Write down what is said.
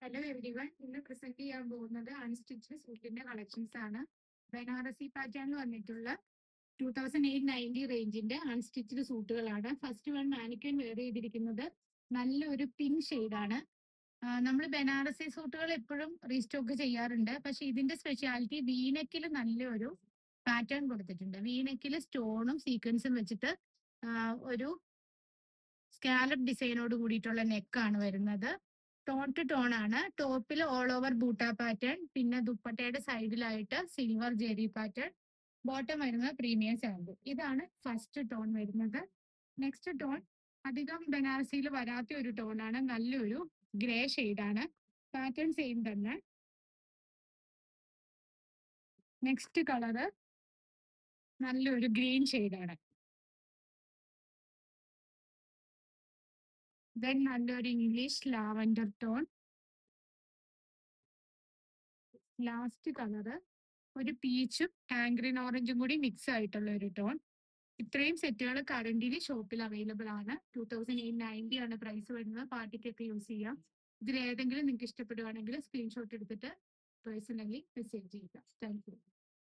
Hello everyone, ഇന്ന് present ചെയ്യാൻ പോകുന്നത് അൺസ്റ്റിച്ച്ഡ് സൂട്ടിന്റെ കളക്ഷൻസ് ആണ്. ബനാറസി പാറ്റേണിൽ വന്നിട്ടുള്ള 2008-90 റേഞ്ചിന്റെ അൺസ്റ്റിച്ച്ഡ് സൂട്ടുകളാണ്. ഫസ്റ്റ് വൺ മാനിക്വിൻ വെയർ ചെയ്തിരിക്കുന്നത് നല്ലൊരു പിങ്ക് ആണ്. നമ്മൾ ബനാറസി സൂട്ടുകൾ എപ്പോഴും റീസ്റ്റോക്ക് ചെയ്യാറുണ്ട്. പക്ഷെ ഇതിന്റെ സ്പെഷ്യാലിറ്റി വീനെക്കിൽ നല്ലൊരു പാറ്റേൺ കൊടുത്തിട്ടുണ്ട്. വീനെക്കിൽ സ്റ്റോണും സീക്വൻസും വെച്ചിട്ട് ഒരു സ്കാലപ്പ് ഡിസൈനോട് കൂടിയിട്ടുള്ള നെക്കാണ് വരുന്നത്. ടോൺ ടു ടോൺ ആണ്. ടോപ്പിൽ ഓൾ ഓവർ ബൂട്ട പാറ്റേൺ, പിന്നെ ദുപ്പട്ടയുടെ സൈഡിലായിട്ട് സിൽവർ ജെറി പാറ്റേൺ, ബോട്ടം വരുന്നത് പ്രീമിയം സാൻഡിൽ. ഇതാണ് ഫസ്റ്റ് ടോൺ വരുന്നത്. നെക്സ്റ്റ് ടോൺ അധികം ബനാറസിയിൽ വരാത്ത ഒരു ടോൺ ആണ്. നല്ലൊരു ഗ്രേ ആണ്. പാറ്റേൺ സെയിം തന്നെ. നെക്സ്റ്റ് കളറ് നല്ലൊരു ഗ്രീൻ ആണ്. ദെൻ നല്ലൊരു English lavender tone. Last colour ഒരു പീച്ചും ടാങ്ക്രീൻ ഓറഞ്ചും കൂടി മിക്സ് ആയിട്ടുള്ള ഒരു ടോൺ. ഇത്രയും സെറ്റുകൾ കറന്റിലി ഷോപ്പിൽ അവൈലബിൾ ആണ്. 2890 ആണ് പ്രൈസ് വരുന്നത്. പാർട്ടിക്കൊക്കെ യൂസ് ചെയ്യാം. ഇതിൽ ഏതെങ്കിലും നിങ്ങൾക്ക് ഇഷ്ടപ്പെടുവാണെങ്കിൽ സ്ക്രീൻഷോട്ട് എടുത്തിട്ട് പേഴ്സണലി മെസ്സേജ് ചെയ്യുക. Thank you.